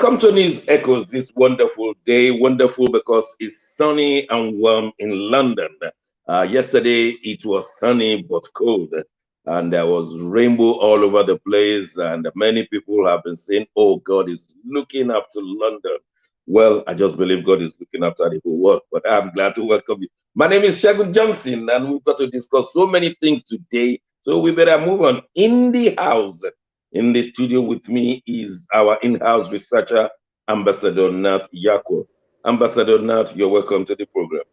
Welcome to News Echoes this wonderful day. Wonderful because it's sunny and warm in London. Yesterday it was sunny but cold, and there was rainbow all over the place. And many people have been saying, "Oh, God is looking after London." Well, I just believe God is looking after the whole world. But I'm glad to welcome you. My name is Shagun Johnson, and we've got to discuss so many things today. So we better move on. In the house. In the studio with me is our in-house researcher, Ambassador Nat Yako. Ambassador Nat, you're welcome to the program.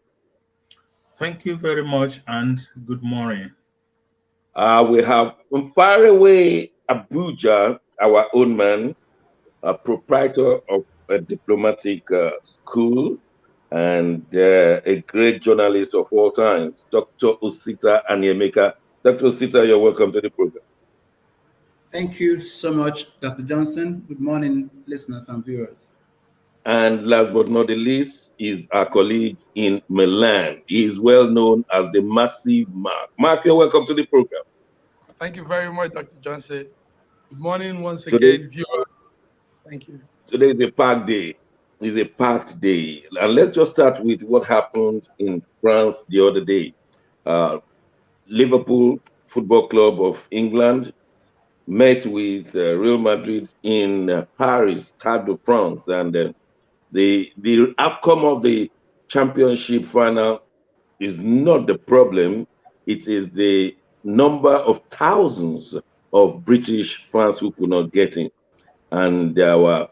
Thank you very much and good morning. We have from far away Abuja, our own man, a proprietor of a diplomatic school and a great journalist of all times, Dr. Osita Anyemeka. Dr. Osita, you're welcome to the program. Thank you so much, Dr. Johnson. Good morning, listeners and viewers. And last but not the least is our colleague in Milan. He is well known as the Massive Mark. Mark, you're welcome to the program. Thank you very much, Dr. Johnson. Good morning once Today, again, viewers. Thank you. Today is a packed day. It's a packed day. And let's just start with what happened in France the other day. Uh, Liverpool Football Club of England met with Real Madrid in Paris, Stade de France, and the outcome of the championship final is not the problem. It is the number of thousands of British fans who could not get in. And there were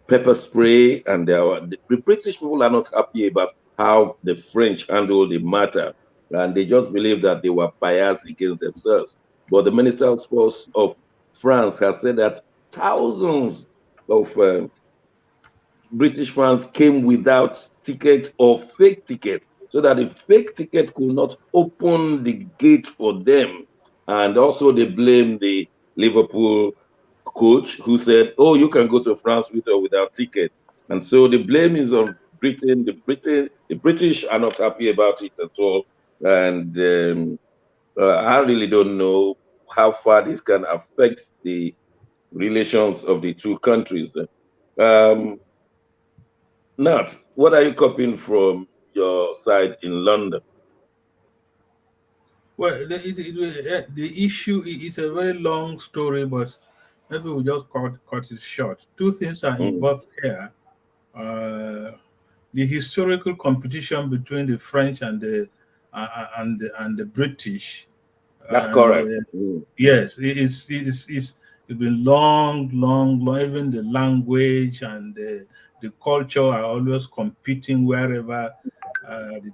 pepper spray, and the British people are not happy about how the French handled the matter. And they just believe that they were biased against themselves. But the Minister of Sports of France has said that thousands of British fans came without ticket or fake ticket, so that the fake ticket could not open the gate for them. And also they blame the Liverpool coach who said, "Oh, you can go to France with or without ticket." And so the blame is on Britain. The British are not happy about it at all. And I really don't know how far this can affect the relations of the two countries. Um, Nat, what are you copying from your side in London? Well, the issue is a very long story, but maybe we just cut it short. Two things are Mm, involved here. Uh, the historical competition between the French and the British, that's and correct. Mm, yes, it's been long. Even the language and the culture are always competing wherever the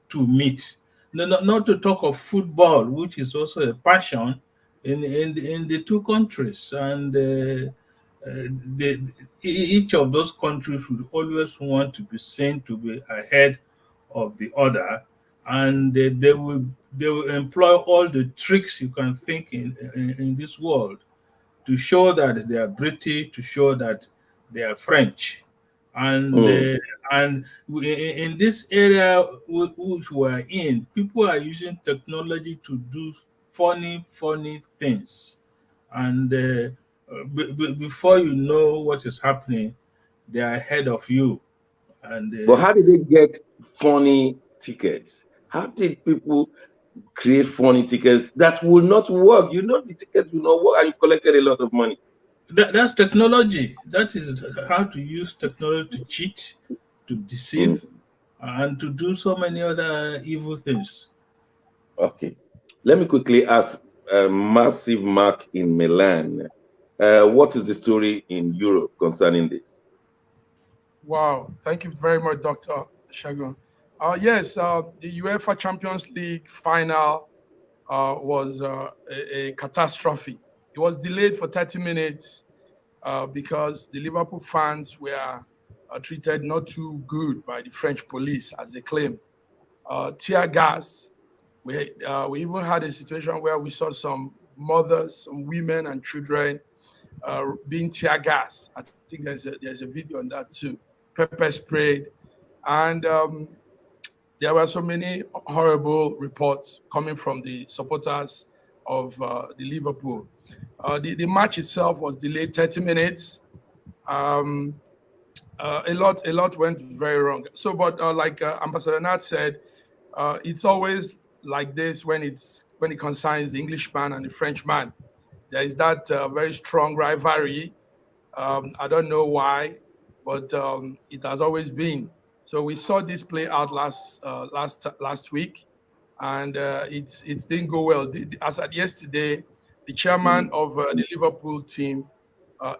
two meet. No, not to talk of football, which is also a passion in the two countries, and the, each of those countries would always want to be seen to be ahead of the other, and they will employ all the tricks you can think in this world to show that they are British, to show that they are French, and mm. in this area which we're in, people are using technology to do funny things, and before you know what is happening, they are ahead of you, and But how did they get funny tickets? How did people create funny tickets that will not work? You know the tickets will not work, and you collected a lot of money. that's technology. That is how to use technology to cheat, to Mm, deceive, and to do so many other evil things. okay. Let me quickly ask Massive Mark in Milan. What is the story in Europe concerning this? Wow. Thank you very much, Dr. Shagun. Yes, the UEFA Champions League final was a catastrophe. It was delayed for 30 minutes because the Liverpool fans were treated not too good by the French police, as they claim. Tear gas. We even had a situation where we saw some mothers, some women and children being tear gas. I think there's a video on that too. Pepper sprayed, and there were so many horrible reports coming from the supporters of the Liverpool. The match itself was delayed 30 minutes. Um, A lot went very wrong. So, but like Ambassador Nat said, it's always like this when it concerns the Englishman and the Frenchman. There is that very strong rivalry. I don't know why, but it has always been. So we saw this play out last week, and it didn't go well. As at yesterday, the chairman of the Liverpool team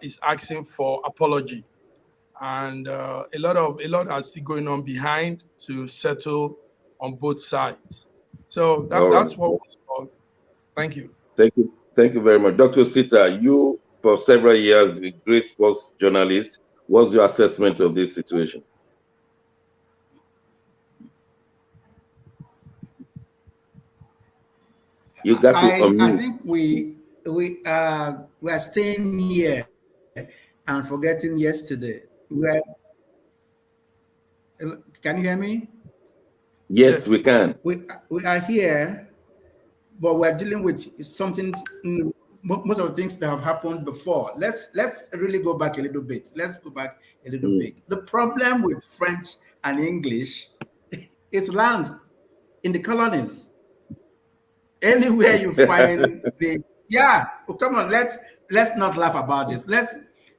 is asking for apology, and a lot are still going on behind to settle on both sides. So that's what we saw. Thank you. Thank you very much, Dr. Sita. You, for several years, a great sports journalist. What's your assessment of this situation? You got to unmute. I think we are staying here and forgetting yesterday. Can you hear me? Yes, we can. We are here, but we're dealing with something. Most of the things that have happened before. Let's really go back a little bit. Let's go back a little bit. The problem with French and English, it's land in the colonies. Anywhere you find come on, let's not laugh about this.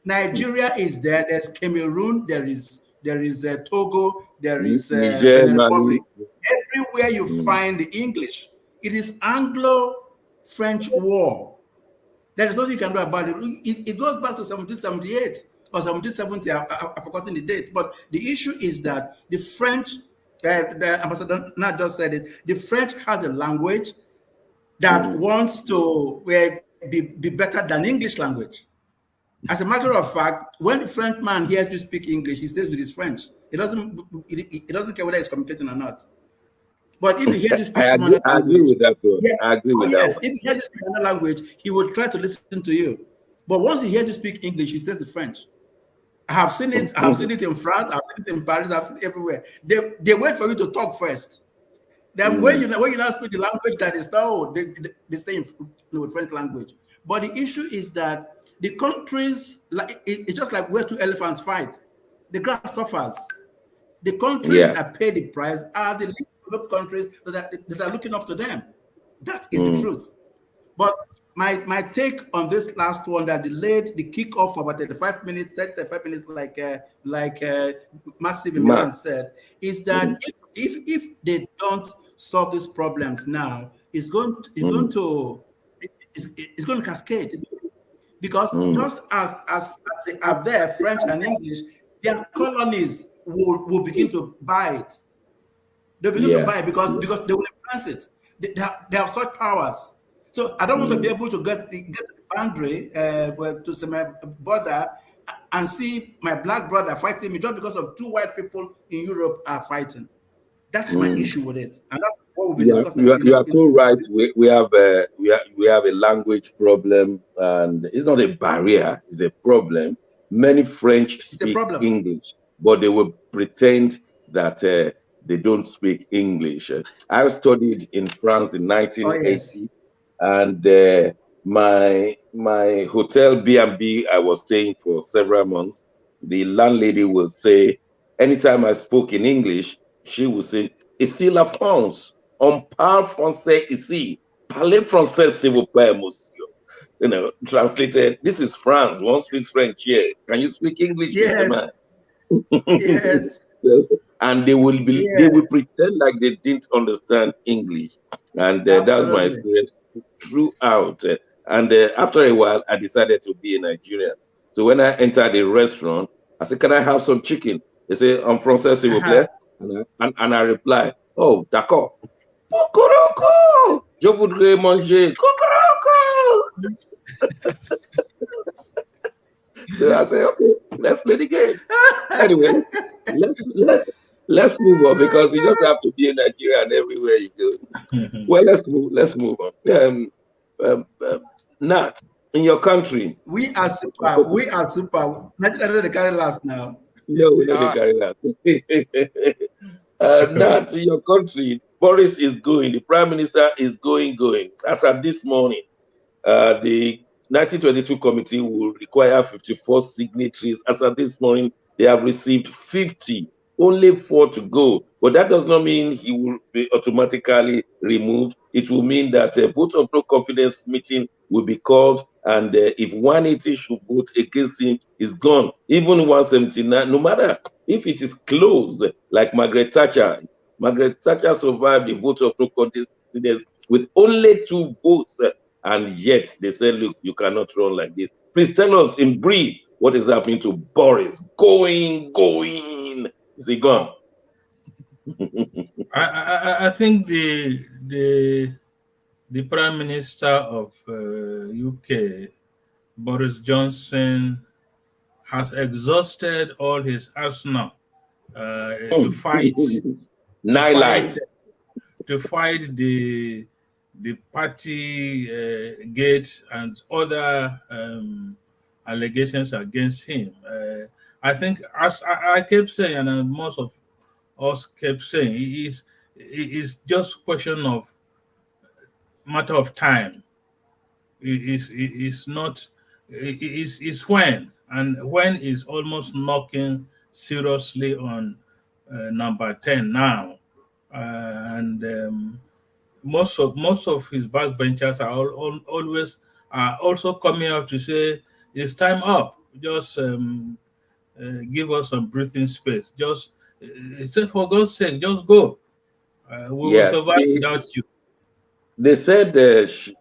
Nigeria is there. There's Cameroon. There is Togo. There is Benin Republic. Everywhere you find the English, it is Anglo-French War. There is nothing you can do about it. It goes back to 1778 or 1770. I've forgotten the date. But the issue is that the French, the ambassador not just said it. The French has a language that wants to be better than English language. As a matter of fact, when the Frenchman hears you speak English, he stays with his French. It doesn't care whether he's communicating or not. But if he hears you speak some other language, I agree with that. I agree with that. If he hears you speak another language, he will try to listen to you. But once he hears you speak English, he stays with French. I have seen it. I have seen it in France. I've seen it in Paris. I've seen it everywhere. They wait for you to talk first. Then when you now speak the language that is they stay with French language. But the issue is that the countries, it's just like where two elephants fight. The grass suffers. The countries that pay the price are the least developed countries that are looking up to them. That is the truth. But my take on this last one that delayed the kickoff for about 35 minutes, like Massive in Milan said, is that if they don't solve these problems now, it's going to cascade. Because just as they are there, French and English, their colonies will begin to buy it. They'll begin to buy it because they will influence it. They have such powers. So I don't want to be able to get the boundary to say my border and see my black brother fighting me just because of two white people in Europe are fighting. That's my issue with it, and that's what we'll be discussing. You are too right. We have a language problem, and it's not a barrier; it's a problem. Many French speak English, but they will pretend that they don't speak English. I studied in France in 1980, and my hotel B&B I was staying for several months. The landlady will say, anytime I spoke in English, she would say, "Ici la France, on parle français ici. Parlez français s'il vous plaît, monsieur." Translated, this is France. One speaks French here. Can you speak English? Yes. Yes. And they will pretend like they didn't understand English. And that's my experience throughout. And after a while, I decided to be a Nigerian. So when I entered a restaurant, I said, "Can I have some chicken?" They say, "En français, s'il vous plaît." And I reply, "Oh, d'accord. Okorocha! Je voudrais manger Okorocha!" So I say, "Okay, let's play the game." Anyway, let's move on, because you just have to be in Nigeria and everywhere you go. Well, let's move on. Nat, in your country, we are super. Nigeria, they carry last now. No, we don't carry that. Nat, in your country, Boris is going. The Prime Minister is going. As of this morning, the 1922 committee will require 54 signatories. As of this morning, They have received 50, only 4 to go. But that does not mean he will be automatically removed. It will mean that a vote of no confidence meeting will be called, and if 180 should vote against him, he's gone. Even 179, no matter if it is close, like Margaret Thatcher. Margaret Thatcher survived the vote of no confidence with only 2 votes, and yet they said, look, you cannot run like this. Please tell us in brief what is happening to Boris. Going. Is he gone? I think the Prime Minister of UK, Boris Johnson, has exhausted all his arsenal to fight Nihilite. to fight the party gate and other allegations against him. I think, as I kept saying, and most of us kept saying, it is just question of matter of time. It's not. It's when, and when is almost knocking seriously on number 10 now, and most of his backbenchers are always are also coming out to say it's time up. Just give us some breathing space. Just say, for God's sake, just go. We will Yeah, survive without you. they said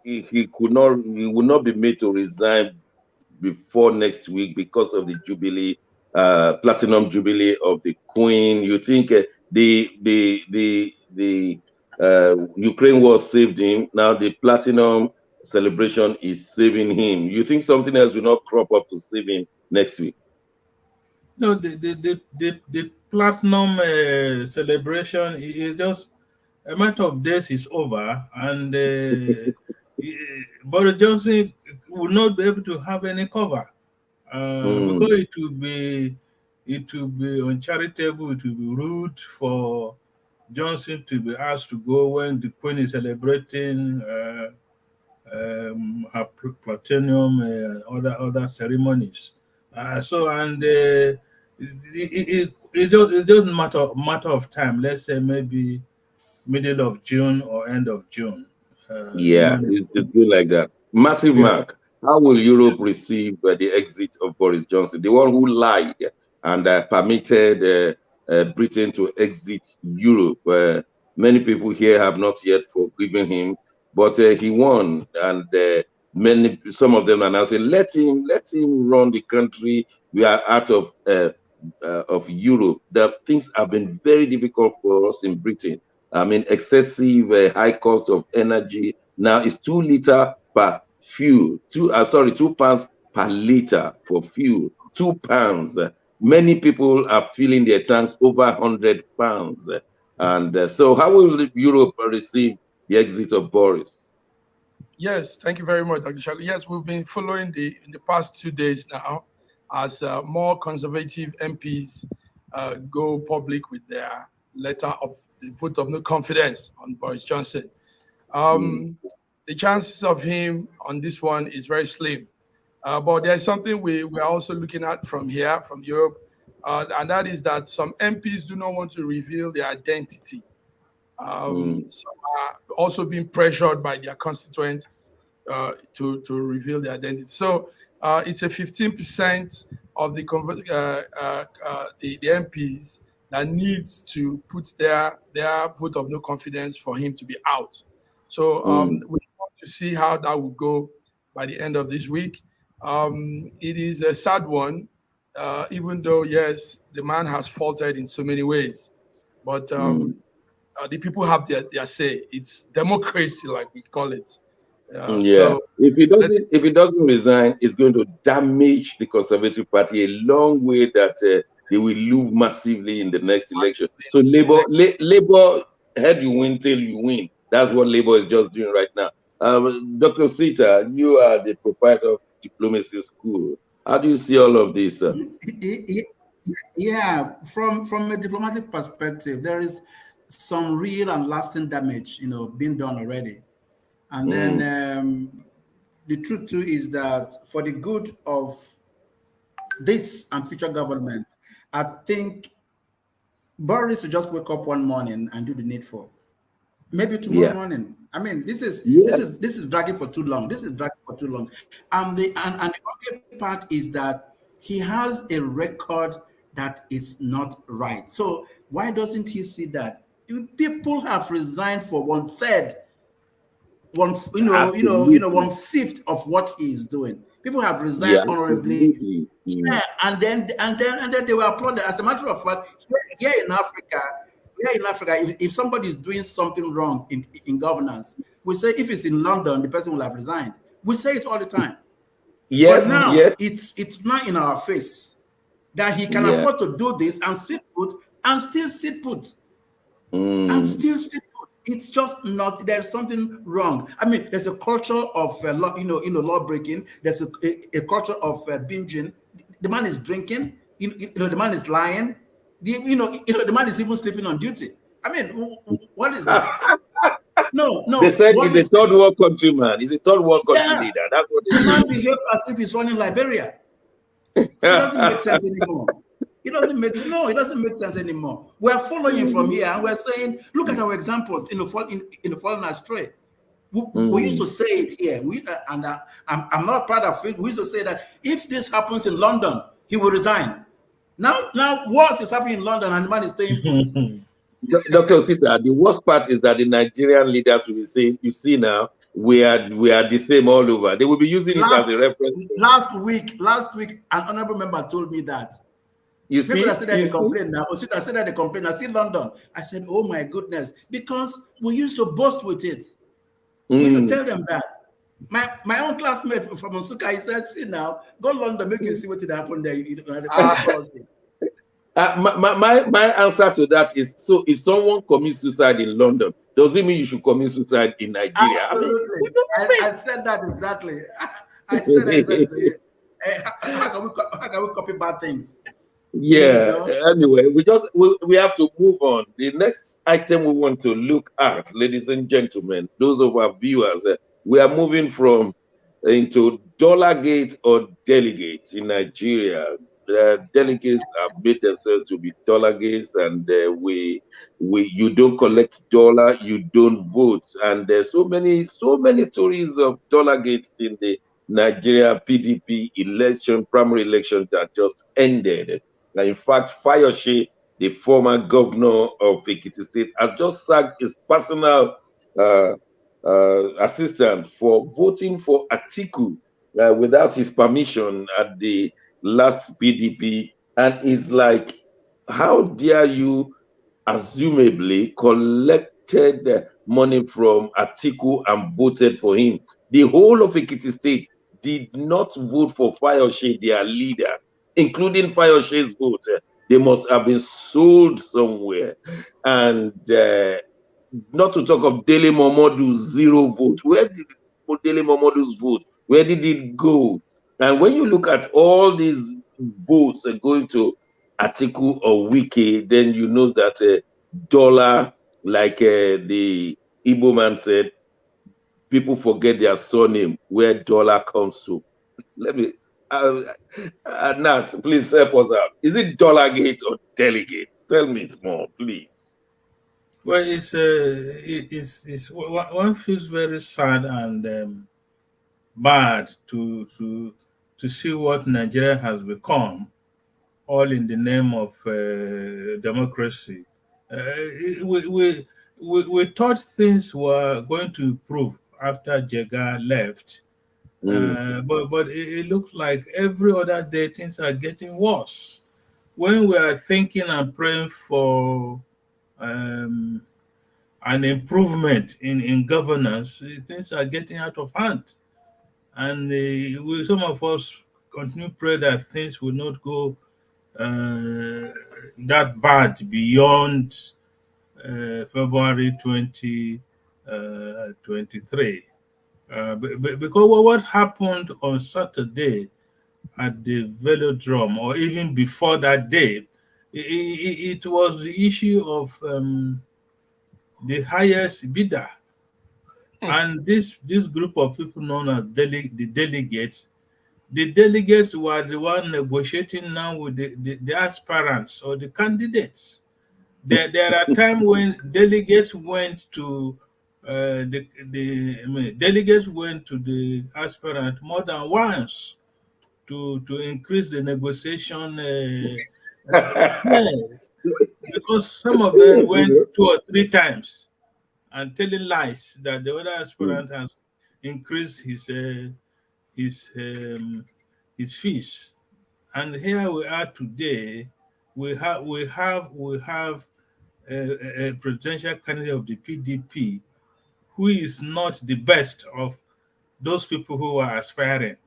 he would not be made to resign before next week because of the jubilee, platinum jubilee of the Queen. You think the Ukraine war saved him? Now the platinum celebration is saving him. You think something else will not crop up to save him next week? No, the platinum celebration is just a matter of days is over, and Boris Johnson will not be able to have any cover because it will be uncharitable, it will be rude for Johnson to be asked to go when the Queen is celebrating her platinum and other ceremonies. So, and it doesn't matter of time. Let's say maybe middle of June or end of June. Yeah, it's good like that. Massive Yeah. Mark. How will Europe receive the exit of Boris Johnson, the one who lied and permitted Britain to exit Europe? Many people here have not yet forgiven him, but he won, and some of them are now saying, let him run the country. We are out of Europe. The things have been very difficult for us in Britain. I mean, excessive high cost of energy. Now it's 2 liters per fuel. 2 pounds per liter for fuel. £2. Many people are filling their tanks over £100. And so, how will Europe receive the exit of Boris? Yes, thank you very much, Dr. Shago. Yes, we've been following in the past 2 days now as more conservative MPs go public with their letter of the vote of no confidence on Boris Johnson. The chances of him on this one is very slim. But there's something we're also looking at from here, from Europe, and that is that some MPs do not want to reveal their identity. Some are also being pressured by their constituents to reveal their identity. So it's a 15% of the MPs that needs to put their vote of no confidence for him to be out. So we want to see how that will go by the end of this week. It is a sad one, even though, yes, the man has faltered in so many ways. But the people have their say. It's democracy, like we call it. So if he doesn't resign, it's going to damage the Conservative Party a long way that they will lose massively in the next election. So Labour, head you win, tail you win. That's what Labour is just doing right now. Dr. Sita, you are the proprietor of Diplomacy School. How do you see all of this? Yeah, from a diplomatic perspective, there is some real and lasting damage, being done already. And then the truth too is that for the good of this and future governments, I think Boris will just wake up one morning and do the needful. Maybe tomorrow Yeah. morning. I mean, Yeah. this is dragging for too long. This is dragging for too long. And the ugly part is that he has a record that is not right. So why doesn't he see that? People have resigned for one third, Absolutely. 1/5 of what he is doing. People have Yeah, resigned honorably. absolutely. Yeah, and then they were applauded. As a matter of fact, here in Africa, if somebody is doing something wrong in governance, we say if it's in London, the person will have resigned. We say it all the time. But Yes, now yes. it's not in our face that he can Yeah. afford to do this and sit put and still sit put and Mm. still sit put. It's just not. There's something wrong. I mean, there's a culture of law, law breaking. There's a culture of binging. The man is drinking. The man is lying. The man is even sleeping on duty. I mean, what is this? No, They no. said What he's a is? third world country man. He's a third world country Yeah, leader. That's what the man they behaves as if he's running Liberia. It doesn't make say. sense anymore. It doesn't make sense anymore. We're following from here and we're saying, look at our examples in the fallen astray. We used to Mm. say it here. I'm not proud of it. We used to say that if this happens in London, he will resign. Now, what is happening in London and the man is staying put? Dr. Osita, the worst part is that the Nigerian leaders will be saying, you see now, we are the same all over. They will be using it as last a reference. last week, an honorable member told me that. You People that see? said that You they see? complain now. Osita said that they complain. I see London. I said, oh my goodness, because we used to boast with it. We used to Mm. tell them that. My own classmate from Osuka, he said, see now, go London, make you see what did happen there. My answer to that is, so if someone commits suicide in London, does it mean you should commit suicide in Nigeria? I mean, Absolutely. it doesn't I said that exactly. I said that make exactly. How can we copy bad things? You Yeah. know? Anyway, we have to move on. The next item we want to look at, ladies and gentlemen, those of our viewers, we are moving from into dollar gate or delegates in Nigeria. Delegates have made themselves to be dollar gates, and we you don't collect dollar, you don't vote, and there's so many stories of dollar gates in the Nigeria PDP election, primary election that just ended. Now, in fact, Fayoshe, the former governor of Ekiti State, has just sacked his personal uh, assistant for voting for Atiku without his permission at the last PDP. And it's like, how dare you assumably collected money from Atiku and voted for him? The whole of Ekiti State did not vote for Fayoshe, their leader, including Fayoshe's vote. They must have been sold somewhere. And not to talk of Dele Momodu's zero vote. Where did Dele Momodu's vote? Where did it go? And when you look at all these votes going to Atiku or Wiki, then you know that dollar, like the Igbo man said, people forget their surname where dollar comes to. Let me, uh, Nat, please help us out. Is it dollar gate or delegate? Tell me more, please. Well, one feels very sad and bad to see what Nigeria has become, all in the name of democracy. We thought things were going to improve after Jega left, Mm. but it looks like every other day things are getting worse. When we are thinking and praying for um, an improvement in governance, things are getting out of hand. And some of us continue to pray that things will not go that bad beyond February 2023. Because what happened on Saturday at the velodrome, or even before that day, it was the issue of the highest bidder. And this group of people known as the delegates, the delegates were the one negotiating now with the aspirants or the candidates. There are times when delegates went to delegates went to the aspirant more than once to increase the negotiation. Yeah, because some of them went You 2 or 3 times and telling lies that the other know? aspirant has increased his um, his fees. And here we are today. We have a presidential candidate of the PDP who is not the best of those people who are aspiring.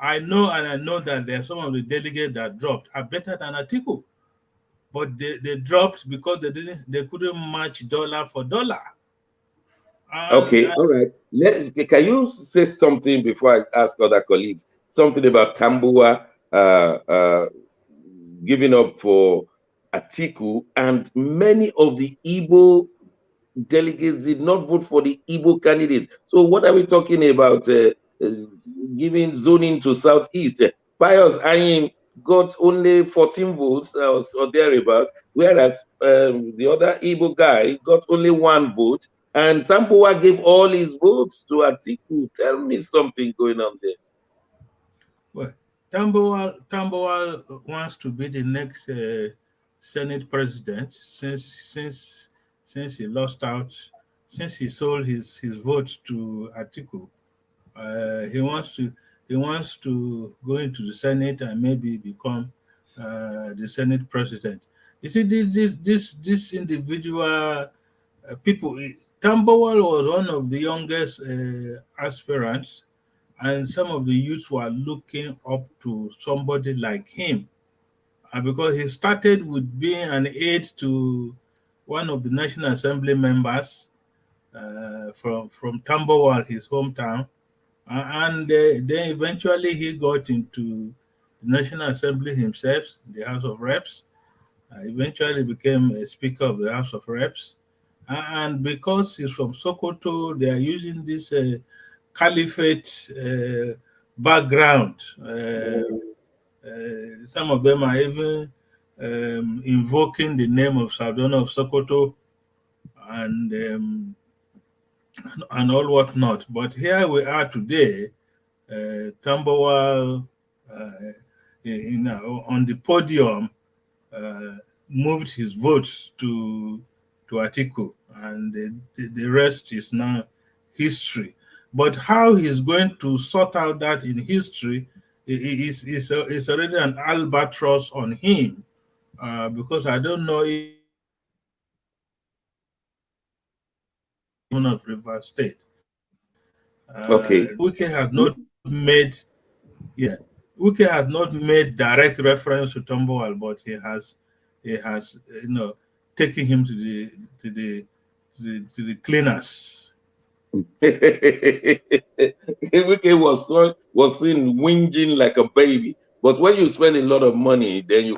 I know and I know that there are some of the delegates that dropped are better than Atiku, but they dropped because they couldn't match dollar for dollar. And Okay, all right. Can you say something before I ask other colleagues? Something about Tambua giving up for Atiku, and many of the Igbo delegates did not vote for the Igbo candidates. So what are we talking about? Uh, Giving zoning to Southeast. Pius Ayin got only 14 votes or thereabout, whereas the other Igbo guy got only 1 vote, and Tambuwa gave all his votes to Atiku. Tell me something going on there. well, Tambuwal wants to be the next Senate president since he lost out, since he sold his votes to Atiku. Uh, he wants to he wants to go into the Senate and maybe become the Senate president. You see, this individual people. Tambowal was one of the youngest aspirants, and some of the youths were looking up to somebody like him because he started with being an aide to one of the National Assembly members from Tambowal, his hometown. And then eventually he got into the National Assembly himself, the House of Reps. Eventually became a Speaker of the House of Reps. And because he's from Sokoto, they are using this caliphate background. Some of them are even invoking the name of Sardauna of Sokoto and and all whatnot. But here we are today, Tambawal on the podium uh, moved his votes to Atiku, and the rest is now history. But how he's going to sort out that in history is already an albatross on him, because I don't know if of River State. Okay. Wike has not made, yeah, Wike has not made direct reference to Tombowal, but he has taken him to the cleaners. Wike was seen whinging like a baby. But when you spend a lot of money, then you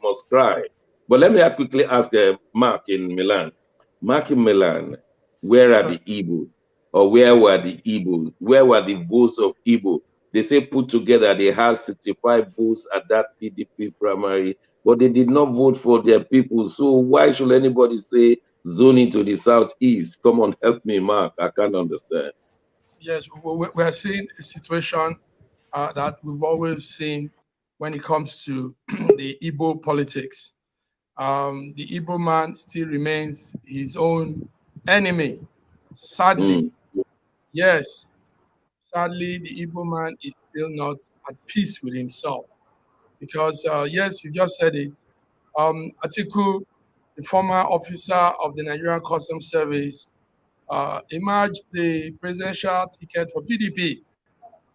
must cry. But let me quickly ask Mark in Milan. Mark in Milan, where are Sure. the Igbos? Or where were the Igbos? Where were the votes of Igbo? They say put together they had 65 votes at that PDP primary, but they did not vote for their people. So why should anybody say zoning to the southeast? Come on, help me, Mark. I can't understand. Yes, we are seeing a situation that we've always seen when it comes to the Igbo politics. The Igbo man still remains his own enemy. Mm. Sadly, yes, sadly, the Igbo man is still not at peace with himself because, yes, you just said it. Atiku, the former officer of the Nigerian Customs Service, emerged the presidential ticket for PDP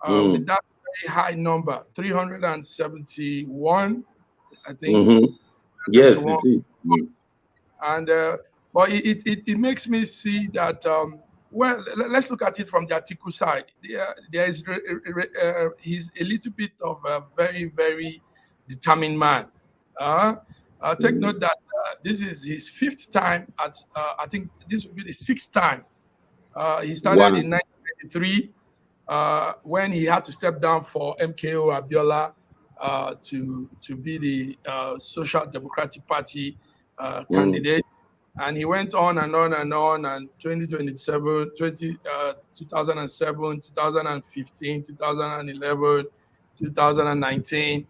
with Mm. that very high number, 371, I think, Mm-hmm. Yes, 71. it is. Mm. And but it makes me see that well, let's look at it from the Atiku side. There is he's a little bit of a very determined man. Take Mm. note that this is his fifth time at I think this will be the sixth time. He started Wow. in 1993, when he had to step down for MKO Abiola to be the Social Democratic Party candidate. And he went on and on and on, and 2007, 2015, 2011, 2019.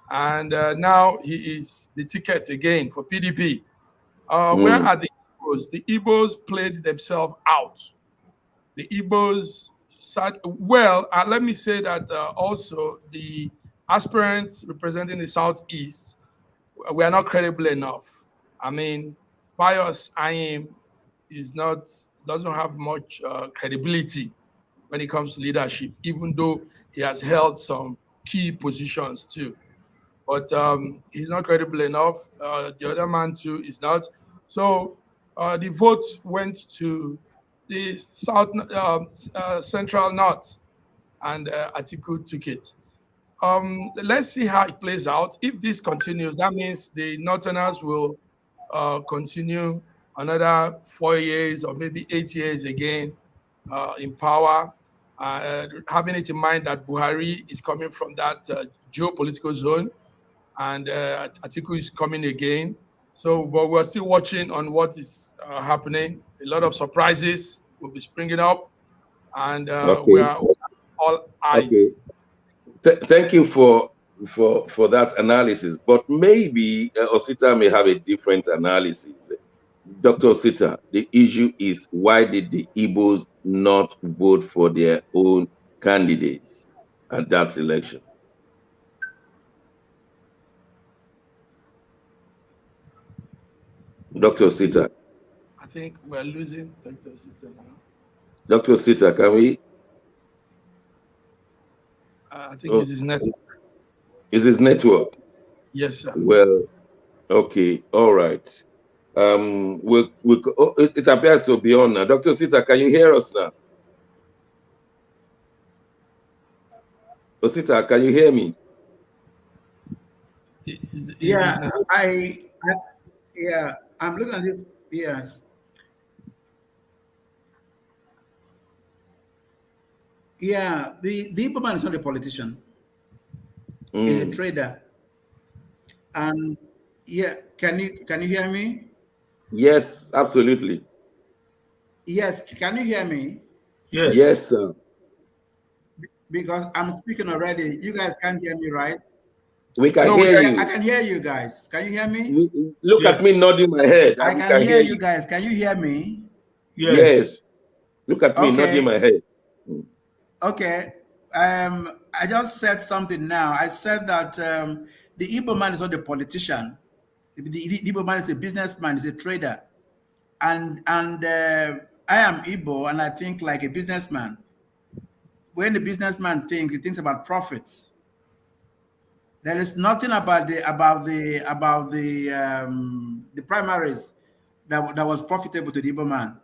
And now he is the ticket again for PDP. Where are the Igbos? The Igbos played themselves out. The Igbos sat well. Let me say that also the aspirants representing the Southeast were not credible enough. I mean, Pius Ayim doesn't have much credibility when it comes to leadership, even though he has held some key positions too. But he's not credible enough. The other man too is not. So the vote went to the South Central North, and Atiku took it. Let's see how it plays out. If this continues, that means the Northerners will continue another 4 years or maybe 8 years again in power, having it in mind that Buhari is coming from that geopolitical zone, and Atiku is coming again. So, but we're still watching on what is happening. A lot of surprises will be springing up, and we are all eyes. Thank you for that analysis. But maybe Osita may have a different analysis. Dr. Osita, the issue is, why did the Igbos not vote for their own candidates at that election? Dr. Osita. I think we're losing Dr. Osita now. Dr. Osita, can we? I think it's his network. Is his network? Yes, sir. Well, okay, all right. It appears to be on now. Dr. Osita, can you hear us now? Osita, can you hear me? I'm looking at this. Yes. Yeah, the Igbo man is not a politician. He's a trader. And yeah, can you hear me? Yes, absolutely. Yes, can you hear me? Yes. Yes, sir. Because I'm speaking already. You guys can't hear me, right? We can hear you. I can hear you guys. Can you hear me? Look at me nodding my head. I can hear you guys. Can you hear me? Yes. Look at me nodding my head. Okay. I just said something now. I said that the Igbo man is not a politician. The Igbo man is a businessman, he's a trader. And I am Igbo, and I think like a businessman. When the businessman thinks, he thinks about profits. There is nothing about the primaries that was profitable to the Igbo man.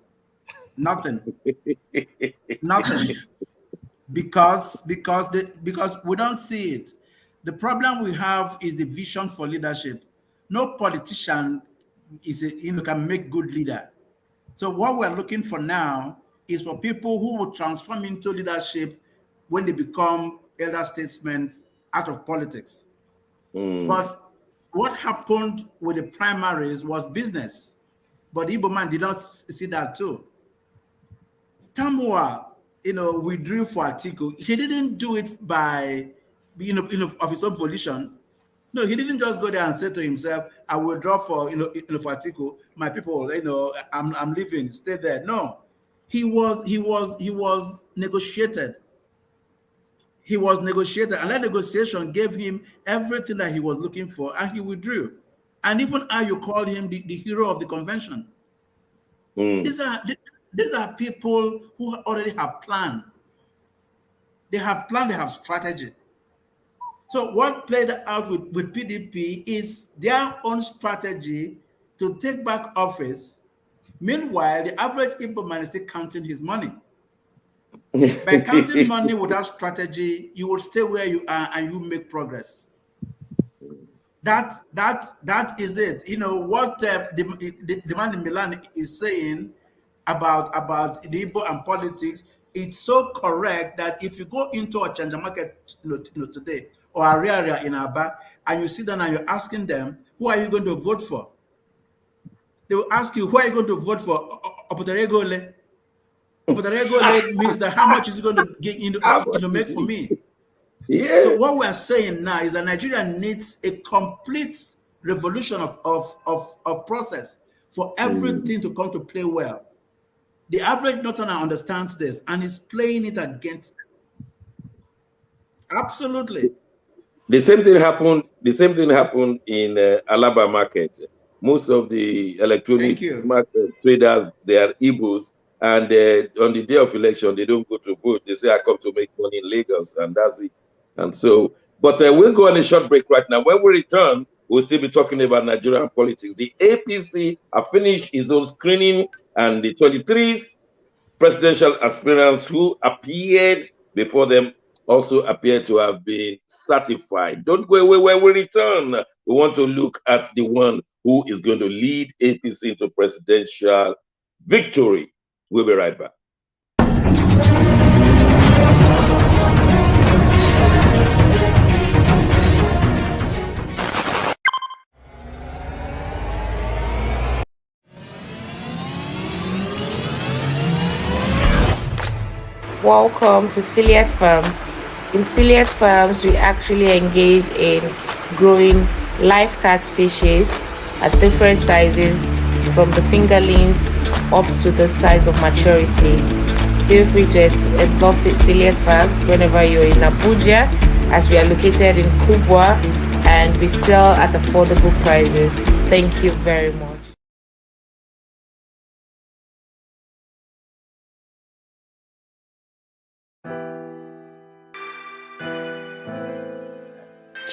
Nothing. Nothing. Because we don't see it. The problem we have is the vision for leadership. No politician can make good leader. So what we're looking for now is for people who will transform into leadership when they become elder statesmen out of politics. But what happened with the primaries was business. But Igbo man did not see that too. Tamwa, withdrew for Atiku. He didn't do it by, of his own volition. No, he didn't just go there and say to himself, "I will draw for, for Atiku. My people, I'm leaving. Stay there." No, he was negotiated. He was negotiated, and that negotiation gave him everything that he was looking for, and he withdrew. And even how you call him the hero of the convention. These are people who already have planned. They have planned, they have strategy. So what played out with PDP is their own strategy to take back office. Meanwhile, the average Igbo man is still counting his money. By counting money without strategy, you will stay where you are and you make progress. That is it. What the man in Milan is saying about the Igbo and politics. it's so correct that if you go into a Chanja market today or area in Aba and you sit down and you're asking them, who are you going to vote for? They will ask you, who are you going to vote for? Opotaregole. Opotaregole means that how much is it going to get make for me? Yes. So what we are saying now is that Nigeria needs a complete revolution of process for everything to come to play well. The average Northerner understands this and is playing it against them. Absolutely. The same thing happened. The same thing happened in Alaba market. Most of the electronic market traders, they are Igbos, and on the day of election, they don't go to vote. They say, "I come to make money in Lagos," and that's it. And so, but we'll go on a short break right now. When we return, we'll still be talking about Nigerian politics. The APC have finished its own screening, and the 23 presidential aspirants who appeared before them also appear to have been certified. Don't go away. When we return, we want to look at the one who is going to lead APC into presidential victory. We'll be right back. Welcome to Ciliate Farms. In Ciliate Farms, we actually engage in growing live cat species at different sizes, from the fingerlings up to the size of maturity. Feel free to explore Ciliate Farms whenever you're in Abuja, as we are located in Kubwa and we sell at affordable prices. Thank you very much.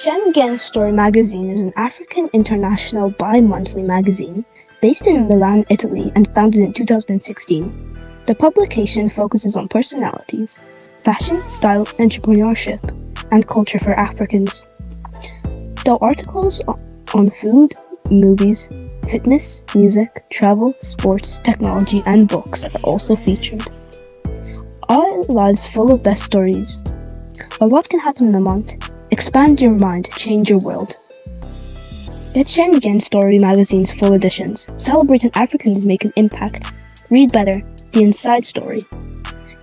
Schengen Story magazine is an African international bi-monthly magazine based in Milan, Italy, and founded in 2016. The publication focuses on personalities, fashion, style, entrepreneurship, and culture for Africans. The articles on food, movies, fitness, music, travel, sports, technology, and books are also featured. Our lives full of best stories. A lot can happen in a month. Expand your mind, change your world. Get Schengen Story magazine's full editions. Celebrating Africans make an impact. Read better, the inside story.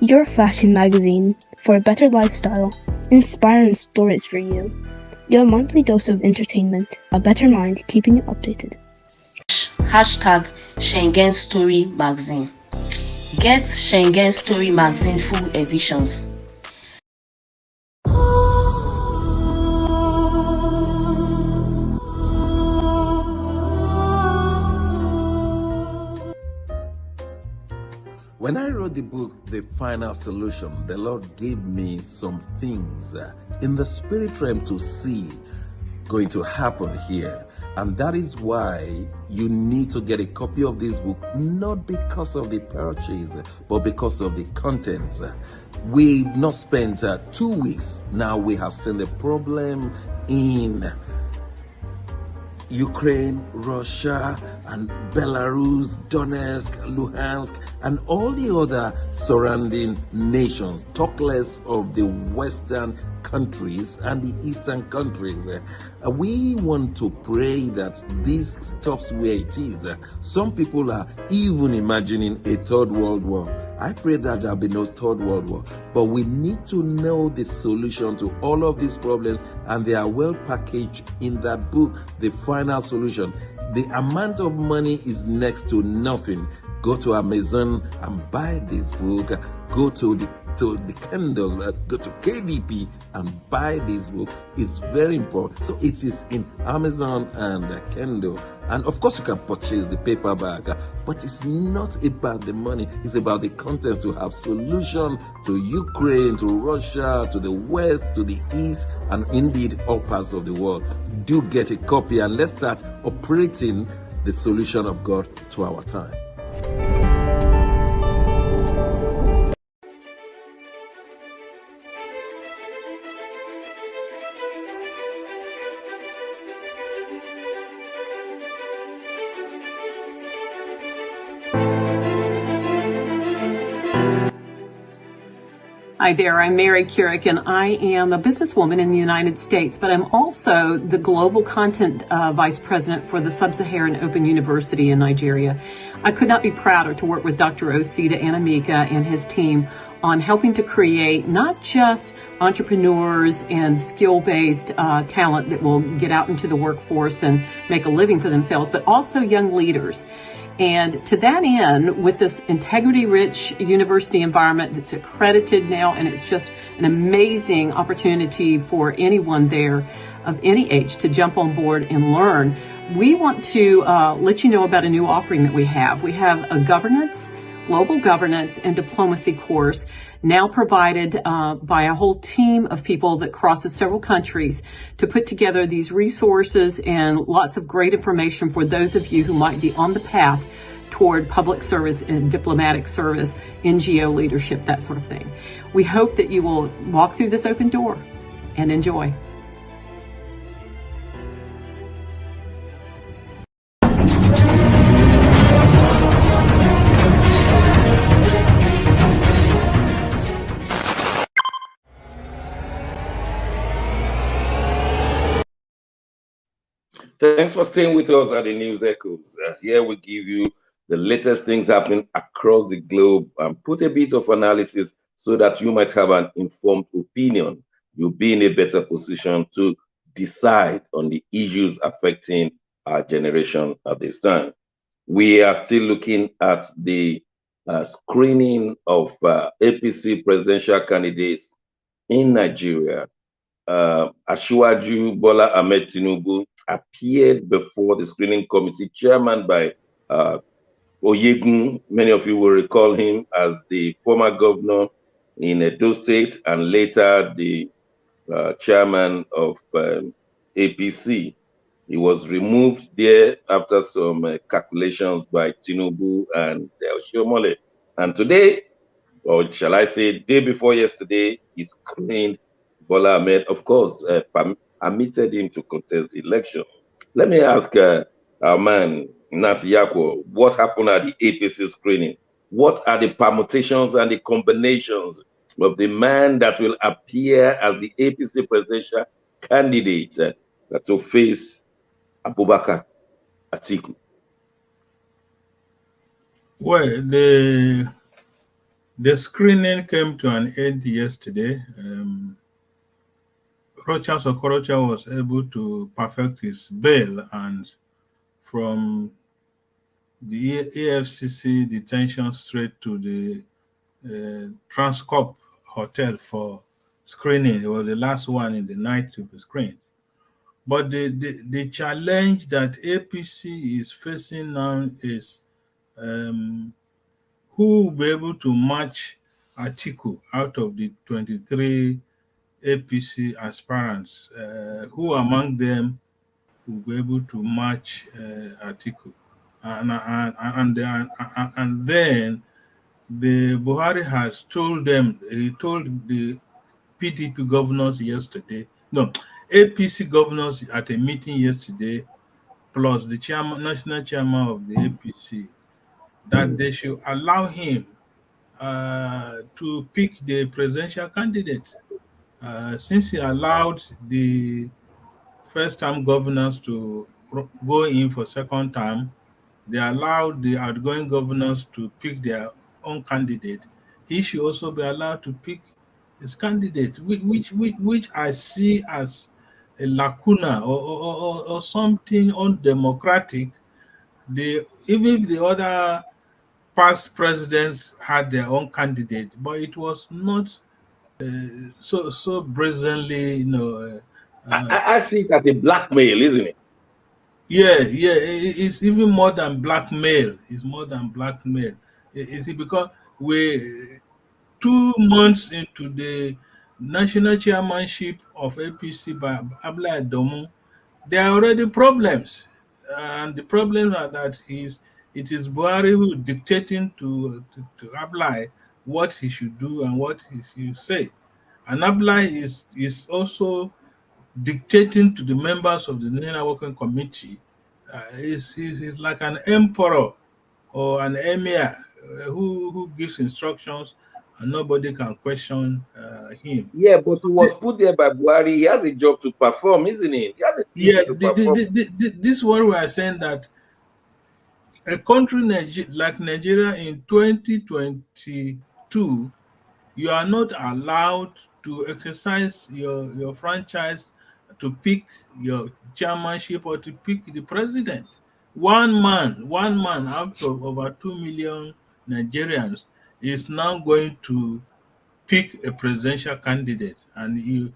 Your fashion magazine for a better lifestyle. Inspiring stories for you. Your monthly dose of entertainment. A better mind keeping you updated. Hashtag Schengen Story magazine. Get Schengen Story magazine full editions. When I wrote the book, The Final Solution, the Lord gave me some things in the spirit realm to see going to happen here. And that is why you need to get a copy of this book, not because of the purchase, but because of the contents. We've not spent 2 weeks. Now we have seen the problem in Ukraine, Russia, and Belarus, Donetsk, Luhansk, and all the other surrounding nations, talk less of the Western countries and the Eastern countries. We want to pray that this stops where it is. Some people are even imagining a third world war. I pray that there'll be no third world war, but we need to know the solution to all of these problems, and they are well packaged in that book, The Final Solution. The amount of money is next to nothing. Go to Amazon and buy this book. Go to the Kindle, go to KDP and buy this book. It's very important. So it is in Amazon and Kindle. And of course you can purchase the paperback, but it's not about the money. It's about the contents to have solution to Ukraine, to Russia, to the West, to the East, and indeed all parts of the world. Do get a copy and let's start operating the solution of God to our time. Hi there, I'm Mary Keurig, and I am a businesswoman in the United States, but I'm also the Global Content Vice President for the Sub-Saharan Open University in Nigeria. I could not be prouder to work with Dr. Osita Anamika and his team on helping to create not just entrepreneurs and skill-based talent that will get out into the workforce and make a living for themselves, but also young leaders. And to that end, with this integrity-rich university environment that's accredited now, and it's just an amazing opportunity for anyone there of any age to jump on board and learn, we want to let you know about a new offering that we have. We have a global governance and diplomacy course now provided by a whole team of people that crosses several countries to put together these resources and lots of great information for those of you who might be on the path toward public service and diplomatic service, NGO leadership, that sort of thing. We hope that you will walk through this open door and enjoy. Thanks for staying with us at the News Echoes. Here we give you the latest things happening across the globe and put a bit of analysis so that you might have an informed opinion. You'll be in a better position to decide on the issues affecting our generation at this time. We are still looking at the screening of APC presidential candidates in Nigeria. Asiwaju Bola Ahmed Tinubu appeared before the screening committee chairman by Oyegun. Many of you will recall him as the former governor in Edo State and later the chairman of APC. He was removed there after some calculations by Tinubu and Oshiomhole. And today, or shall I say, day before yesterday, he screened Bola Ahmed, of course, permitted him to contest the election. Let me ask our man, Nat Yako, what happened at the APC screening? What are the permutations and the combinations of the man that will appear as the APC presidential candidate to face Abubakar Atiku? Well, the screening came to an end yesterday. Rochas Okorocha was able to perfect his bail, and from the AFCC detention straight to the Transcorp Hotel for screening. It was the last one in the night to be screened. But the challenge that APC is facing now is who will be able to match Atiku out of the 23 APC aspirants. Who among them will be able to match Atiku? And then the Buhari has told them, he told the PDP governors yesterday, no, APC governors at a meeting yesterday, plus the national chairman of the APC, that they should allow him to pick the presidential candidate. Since he allowed the first-time governors to go in for second time, they allowed the outgoing governors to pick their own candidate. He should also be allowed to pick his candidate, which I see as a lacuna or something undemocratic. Even if the other past presidents had their own candidate, but it was not so brazenly, I see it as a blackmail, isn't it? Yeah, it's even more than blackmail. It's more than blackmail. You see, because we 2 months into the national chairmanship of APC by Abla Adomu, there are already problems, and the problems are that it is Buhari who is dictating to Abla what he should do and what he should say, and Abla is also dictating to the members of the National Working Committee. He's like an emperor or an emir who gives instructions and nobody can question him. Yeah, but he was put there by Buhari. He has a job to perform, isn't he? He has a Yeah, duty to perform. this is what we are saying, that a country like Nigeria in 2022, you are not allowed to exercise your franchise to pick your chairmanship or to pick the president. One man out of over 2 million Nigerians is now going to pick a presidential candidate, and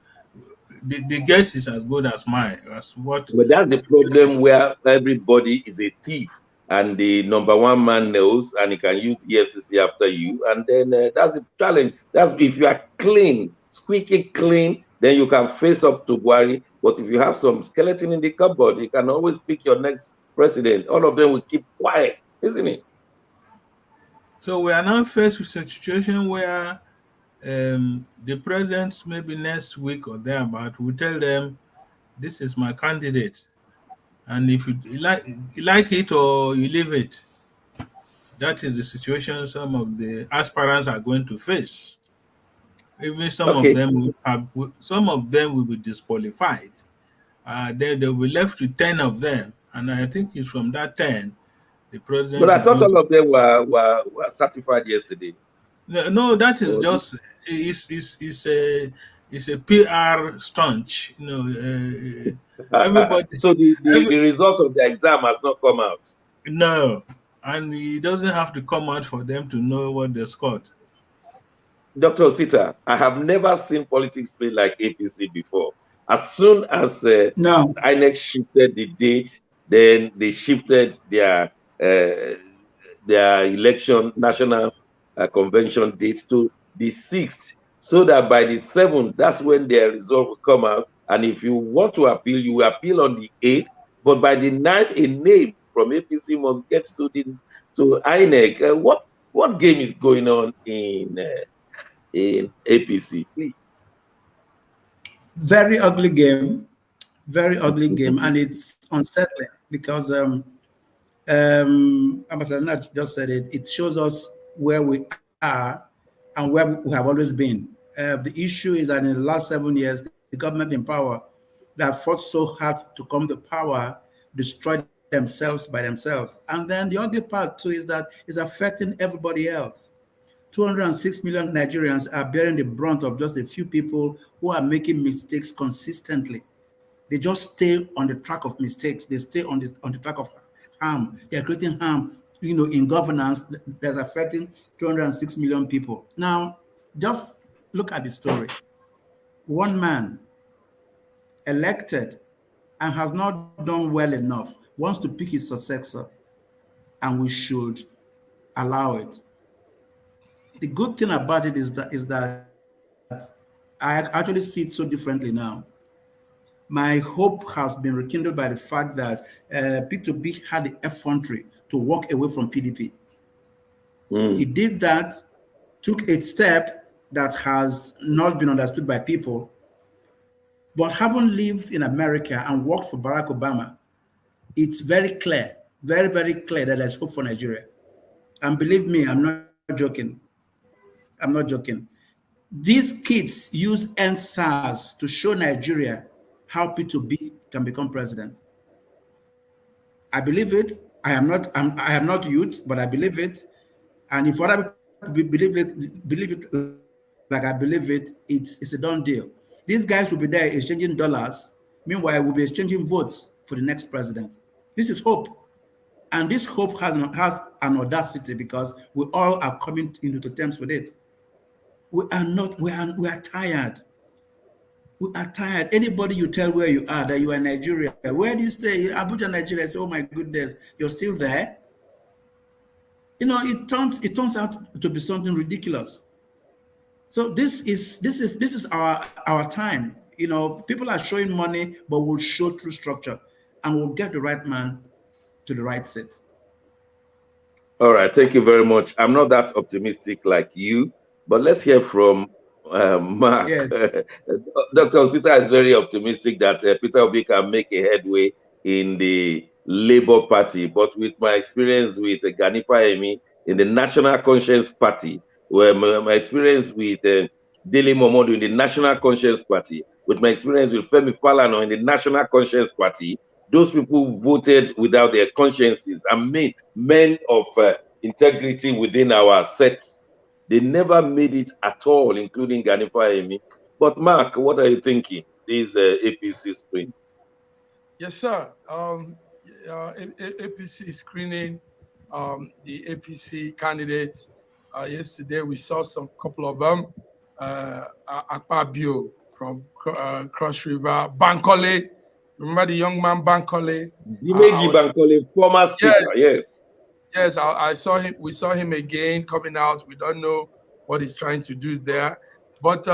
the guess is as good as mine, as what. But that's the problem where everybody is a thief, and the number one man knows, and he can use EFCC after you, and then that's the challenge. That's if you are clean, squeaky clean, then you can face up to Buhari. But if you have some skeleton in the cupboard, you can always pick your next president. All of them will keep quiet, isn't it? So we are now faced with a situation where the president, maybe next week or thereabout, will tell them, "This is my candidate, and if you like it or you leave it." That is the situation some of the aspirants are going to face. Even Okay. some of them will be disqualified. Then they will be left with 10 of them, and I think it's from that 10 the But president I is thought going all to. of them were certified yesterday. No, that is So, just it's a PR stunt. Everybody, so every the result of the exam has not come out. no, and it doesn't have to come out for them to know what they scored. Dr. Osita, I have never seen politics play like APC before. As soon as No, INEC shifted the date, then they shifted uh, their election national convention date to the 6th, so that by the 7th, that's when their result will come out. And if you want to appeal, you will appeal on the 8th. But by the 9th, a name from APC must get to INEC. What game is going on in APC, please? very ugly game, very ugly game, and it's unsettling because Ambassador Nat just said it. It shows us where we are and where we have always been. The issue is that in the last 7 years, the government in power that fought so hard to come to power destroyed themselves by themselves. And then the other part too is that it's affecting everybody else. 206 million Nigerians are bearing the brunt of just a few people who are making mistakes consistently. They just stay on the track of mistakes. They stay on the track of harm. They're creating harm, in governance that's affecting 206 million people. Now, just look at the story. One man elected and has not done well enough wants to pick his successor, and we should allow it. The good thing about it is that I actually see it so differently now. My hope has been rekindled by the fact that P2B had the effrontery to walk away from PDP. He did that, took a step that has not been understood by people, but having lived in America and worked for Barack Obama, it's very clear, very, very clear that there's hope for Nigeria. And believe me, I'm not joking. I'm not joking. These kids use NSAS to show Nigeria how P2B can become president. I believe it. I am not youth, but I believe it. And if other people believe it like I believe it, it's a done deal. These guys will be there exchanging dollars. Meanwhile, we'll be exchanging votes for the next president. This is hope. And this hope has an audacity because we all are coming into terms with it. We are tired. We are tired. Anybody you tell where you are, that you are in Nigeria, where do you stay? Abuja, Nigeria. I say, oh my goodness, you're still there. It turns out to be something ridiculous. So this is our time. People are showing money, but we'll show true structure, and we'll get the right man to the right seat. All right, thank you very much. I'm not that optimistic like you, but let's hear from Mark. Yes. Dr. Osita is very optimistic that Peter Obi can make a headway in the Labour Party. But with my experience with Ganipa Emi in the National Conscience Party, Where my experience with Dele Momodu in the National Conscience Party, with my experience with Femi Falana in the National Conscience Party, those people voted without their consciences and made men of integrity within our sets. They never made it at all, including Ganifa Emi. But Mark, what are you thinking? This APC screen. Yes, sir. APC screening the APC candidates. Yesterday, we saw some couple of them. Akpabio from Cross River, Bankole. Remember the young man Bankole? Dimeji Bankole, former speaker, yes. Yes, I saw him. We saw him again coming out. We don't know what he's trying to do there. But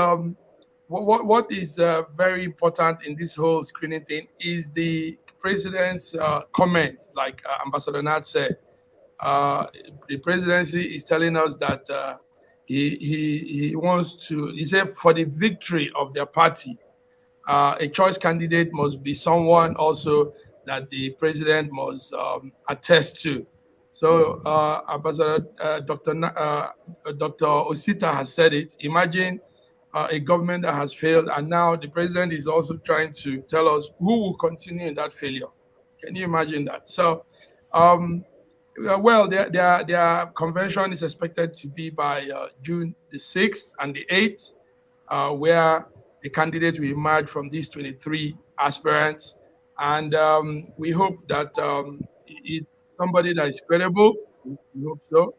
what is very important in this whole screening thing is the president's comments, like Ambassador Nat said. The presidency is telling us that he wants to, he said, for the victory of their party, a choice candidate must be someone also that the president must attest to. So Ambassador Dr. Osita has said it. Imagine a government that has failed, and now the president is also trying to tell us who will continue in that failure. Can you imagine that? So, well, their convention is expected to be by June the 6th and the 8th, where the candidates will emerge from these 23 aspirants. And we hope that it's somebody that is credible. We hope so.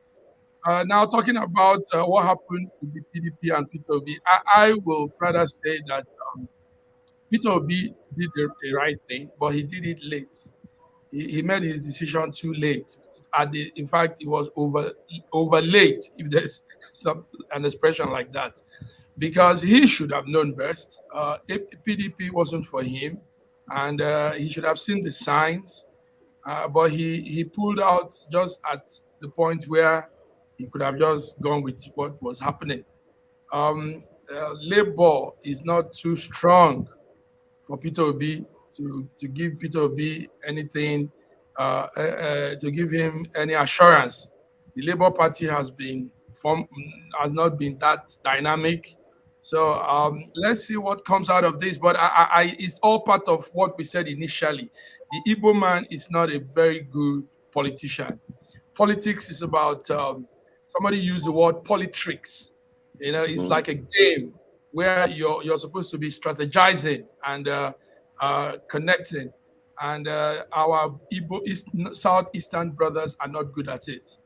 Now, talking about what happened with the PDP and Peter Obi, I will rather say that Peter Obi did the right thing, but he did it late. He made his decision too late. In fact, it was over late, if there's an expression like that, because he should have known best. PDP wasn't for him, and he should have seen the signs, but he pulled out just at the point where he could have just gone with what was happening. Labour is not too strong for Peter Obi to give Peter Obi anything, to give him any assurance. The Labour Party has not been that dynamic. So let's see what comes out of this. But it's all part of what we said initially. The Igbo man is not a very good politician. Politics is about, somebody used the word politricks. You know, it's like a game where you're supposed to be strategizing and connecting. And our Igbo Southeastern brothers are not good at it.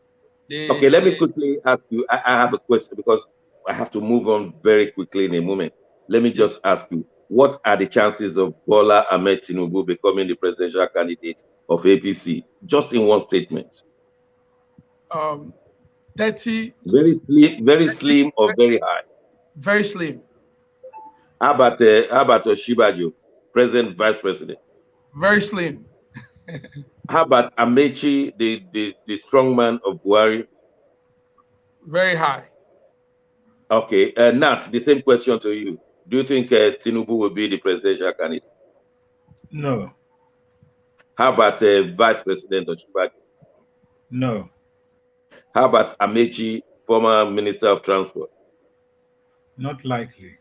Let me quickly ask you. I have a question because I have to move on very quickly in a moment. Let me just ask you, what are the chances of Bola Ahmed Tinubu becoming the presidential candidate of APC? Just in one statement. 30. Very slim or very high? Very slim. How about Oshibajo, president, vice president? Very slim. How about Amechi, the strongman of Buhari? Very high. Okay, Nat, the same question to you. Do you think Tinubu will be the presidential candidate? No. How about Vice President Oshibajo? No. How about Amechi, former Minister of Transport? Not likely.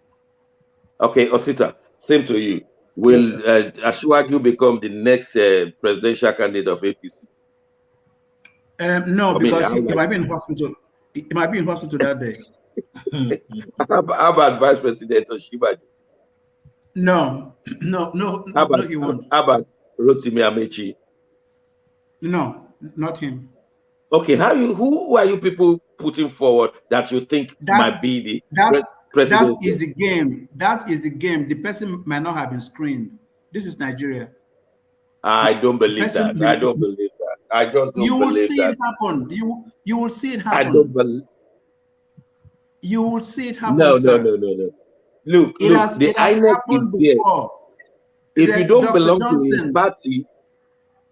Okay, Osita, same to you. Will Ashwaju become the next presidential candidate of APC? No, because he might be in hospital. He might be in hospital that day. How about Vice President Oshibajo? No, he won't. How about Rotimi Amechi? No, not him. Okay, who are you people putting forward that you think might be the president? That is the game. That is the game. The person might not have been screened. This is Nigeria. I don't believe that. I don't believe that. I just don't believe that. You will see it happen. You will see it happen. I don't believe. You will see it happen. No. Look, it has happened before. If you don't belong to his party,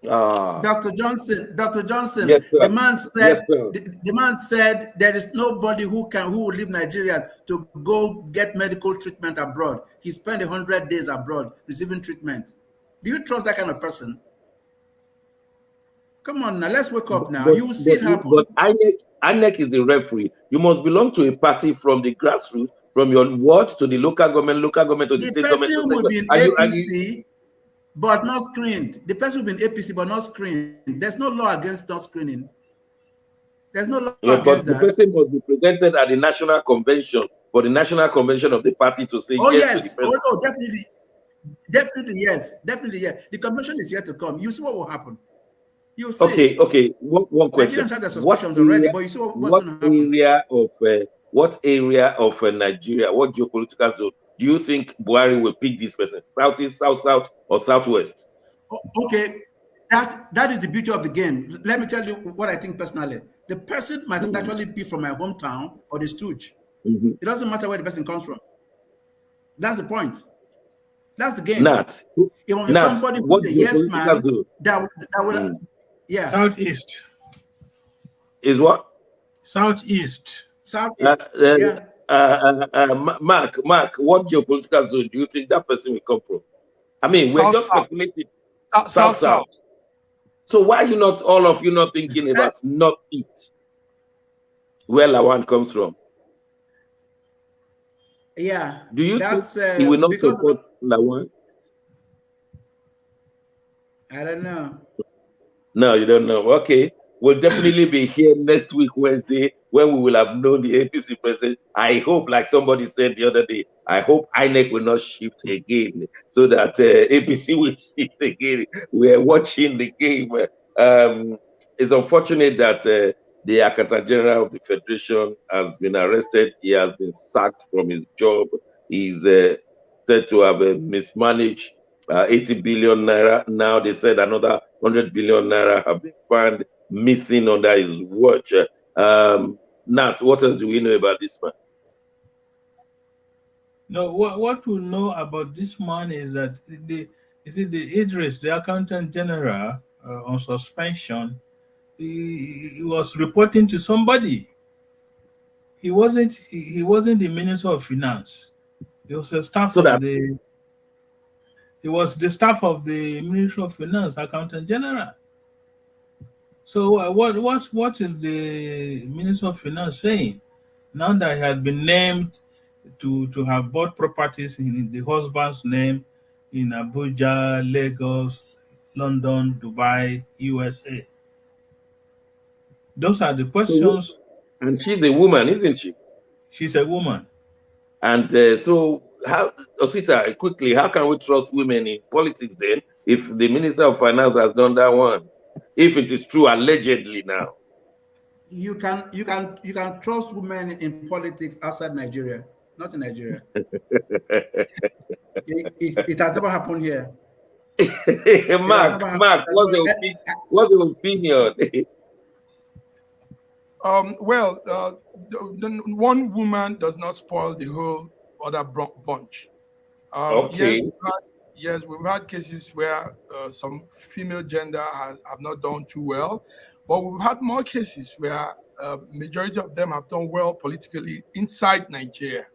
Dr. Johnson, yes, the man said, yes, the man said there is nobody who will leave Nigeria to go get medical treatment abroad. He spent 100 days abroad receiving treatment. Do you trust that kind of person? Come on now, let's wake up now. You will see it happen. But INEC is the referee. You must belong to a party from the grassroots, from your ward to the local government to the The state government to person state will be in government. APC, but not screened. The person will be in APC, but not screened. There's no law against not screening. There's no law But against the that. person must be presented at the national convention for the national convention of the party to say Oh, yes to yes. the person. Oh, definitely. Definitely, yes. Definitely, yes. The convention is yet to come. You see what will happen. You'll see. Okay. One question. Nigerians have their suspicions already, but you see what's going to happen. What area of Nigeria, what geopolitical zone do you think Buhari will pick this person? Southeast, south, or southwest? Okay, that is the beauty of the game. Let me tell you what I think personally. The person might actually be from my hometown or the stooge. It doesn't matter where the person comes from. That's the point. That's the game. Not. It will be somebody who's a yes man that would yeah. Southeast. Is what? Southeast. Southeast. Mark, what geopolitical zone do you think that person will come from? I mean, we're just speculating. South. So why are you not, all of you, not thinking about northeast, where Lawan comes from? Yeah. Do you think he will not support Lawan? I don't know. No, you don't know. Okay. We'll definitely be here next week, Wednesday, when we will have known the APC president. I hope, like somebody said the other day, I hope INEC will not shift again so that APC will shift again. We are watching the game. It's unfortunate that the Accountant General of the Federation has been arrested. He has been sacked from his job. He's said to have mismanaged 80 billion naira. Now they said another 100 billion naira have been found missing under his watch. Nat, what else do we know about this man? No, what we know about this man is that the Idris, the Accountant General, on suspension, he was reporting to somebody. He wasn't the Minister of Finance. He was a staff He was the staff of the Ministry of Finance, Accountant General. So what is the Minister of Finance saying? Now that he has been named to have bought properties in the husband's name in Abuja, Lagos, London, Dubai, USA. Those are the questions. And she's a woman, isn't she? She's a woman. And so, how, Osita, quickly, how can we trust women in politics then if the Minister of Finance has done that one? If it is true, allegedly now. You can trust women in politics outside Nigeria, not in Nigeria. it has never happened here. Mark, what's your opinion? One woman does not spoil the whole other bunch. Okay. Yes, we've had cases where some female gender have not done too well, but we've had more cases where majority of them have done well politically inside Nigeria.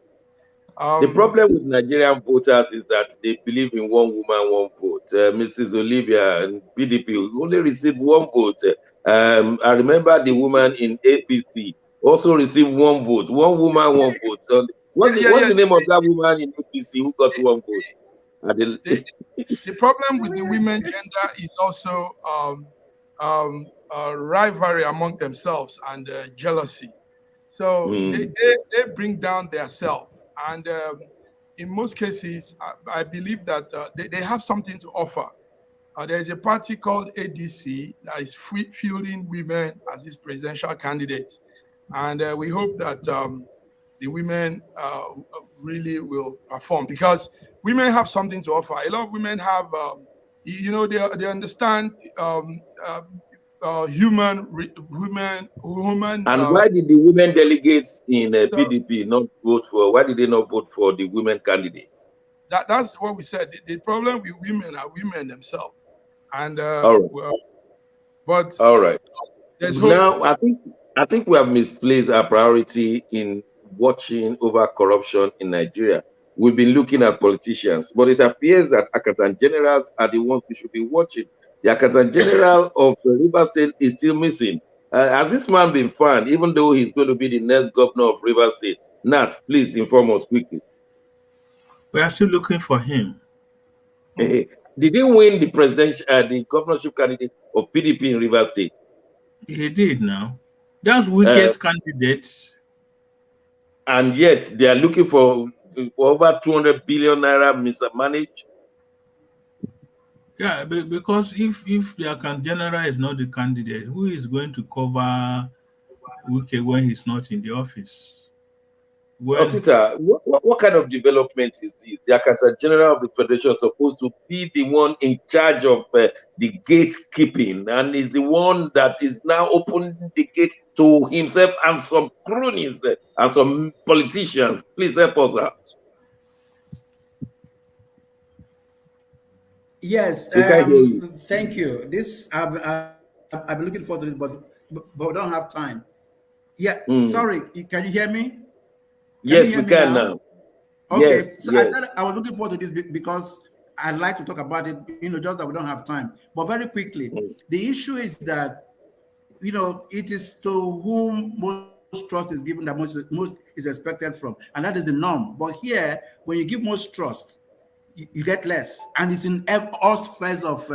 The problem with Nigerian voters is that they believe in one woman, one vote. Mrs. Olivia and PDP only received one vote. I remember the woman in APC also received one vote. One woman, one vote. So what's the name of that woman in APC who got one vote? The problem with the women gender is also rivalry among themselves and jealousy. So they bring down their self. And in most cases, I believe that they have something to offer. There's a party called ADC that is fielding women as its presidential candidates. And we hope that the women really will perform, because women have something to offer. A lot of women have, they understand human. And why did the women delegates in PDP not vote for? Why did they not vote for the women candidates? That's what we said. The problem with women are women themselves. And all right. But all right. Now I think we have misplaced our priority in watching over corruption in Nigeria. We've been looking at politicians, but it appears that Accountant Generals are the ones we should be watching. The Accountant General of Rivers State is still missing. Has this man been found, even though he's going to be the next governor of Rivers State? Nat, please inform us quickly. We are still looking for him. Did he win the governorship candidate of PDP in Rivers State? He did now. That's weakest candidate. And yet they are looking for over 200 billion naira mismanaged. Yeah, because if their general is not the candidate, who is going to cover Wike when he's not in the office? Osita, what kind of development is this? The Accountant General of the Federation is supposed to be the one in charge of the gatekeeping, and is the one that is now opening the gate to himself and some cronies and some politicians. Please help us out. Yes, thank you. This I've been looking forward to this, but we don't have time. Yeah, sorry. Can you hear me? Yes, we can now. Okay, yes, so yes. I said I was looking forward to this because I'd like to talk about it, just that we don't have time. But very quickly, the issue is that, it is to whom most trust is given that most is expected from, and that is the norm. But here, when you give most trust, you get less, and it's in all spheres of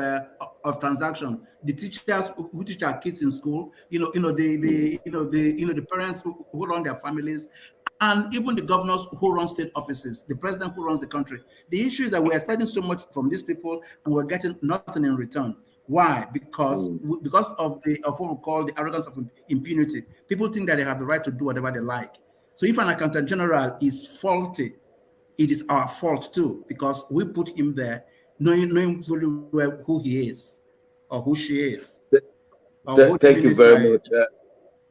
transaction. The teachers who teach our kids in school, the parents who run their families, and even the governors who run state offices, the president who runs the country. The issue is that we're expecting so much from these people, and we're getting nothing in return. Why? Because of what we call the arrogance of impunity. People think that they have the right to do whatever they like. So if an accountant general is faulty, it is our fault too, because we put him there knowing fully well who he is or who she is. Thank you very much.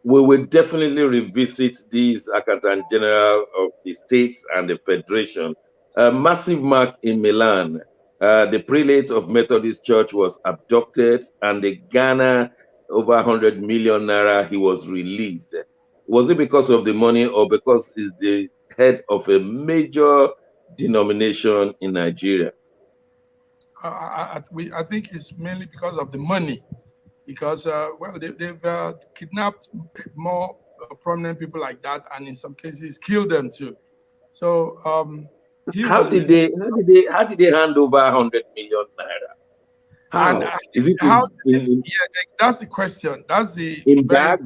We will definitely revisit these Accountant General of the states and the Federation. A massive mark in Milan. The prelate of Methodist Church was abducted, and the Ghana over 100 million naira he was released. Was it because of the money, or because he's the head of a major denomination in Nigeria? I think it's mainly because of the money, because they've kidnapped more prominent people like that, and in some cases killed them too. So how did they hand over 100 million naira? How? That's the question. That's the very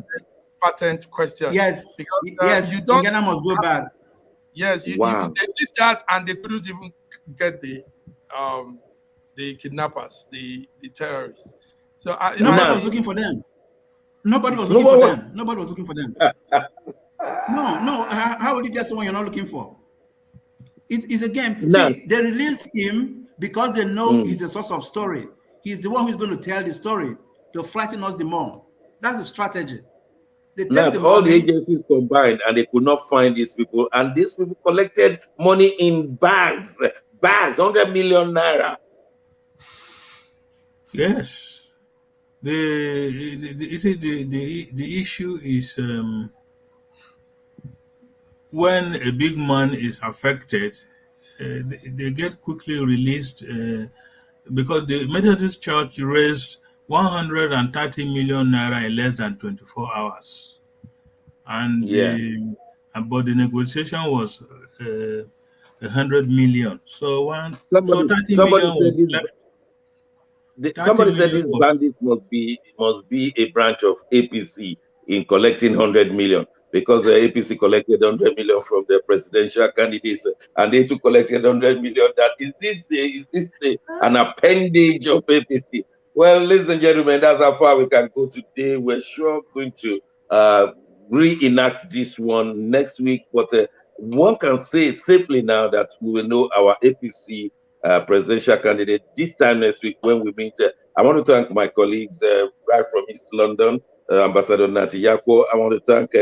patent question. Yes, because yes, Ghana must go back. Yes, they did that, and they couldn't even get the kidnappers, the terrorists. So nobody was looking for them. Nobody was looking for them. Nobody was looking for them. No. How will you get someone you're not looking for? It is a game. See, they released him because they know he's the source of story. He's the one who's going to tell the story to frighten us the more. That's the strategy. They take all the agencies combined, and they could not find these people, and these people collected money in bags, 100 million naira. Yes, the issue is when a big man is affected, they get quickly released because the Methodist Church raised 130 million naira in less than 24 hours, and but the negotiation was 100 million. So 30 million was left. Somebody said these bandits must be a branch of APC in collecting 100 million, because the APC collected 100 million from the presidential candidates, and they too collected 100 million. That is this an appendage of APC? Well, ladies and gentlemen, that's how far we can go today. We're sure going to reenact this one next week, but one can say safely now that we will know our APC presidential candidate this time next week when we meet. I want to thank my colleagues right from East London, Ambassador Nati Yako. I want to thank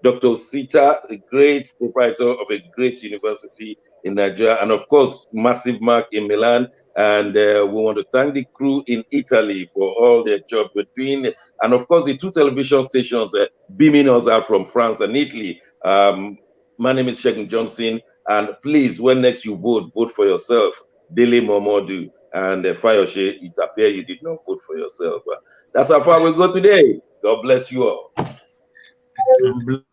Dr. Sita, the great proprietor of a great university in Nigeria, and of course, massive mark in Milan. And we want to thank the crew in Italy for all their job we're doing. And of course, the two television stations beaming us out from France and Italy. My name is Shegun Johnson. And please, when next you vote for yourself. Dele Momodu and Fayoshe, it appears you did not vote for yourself. That's how far we go today. God bless you all. I'm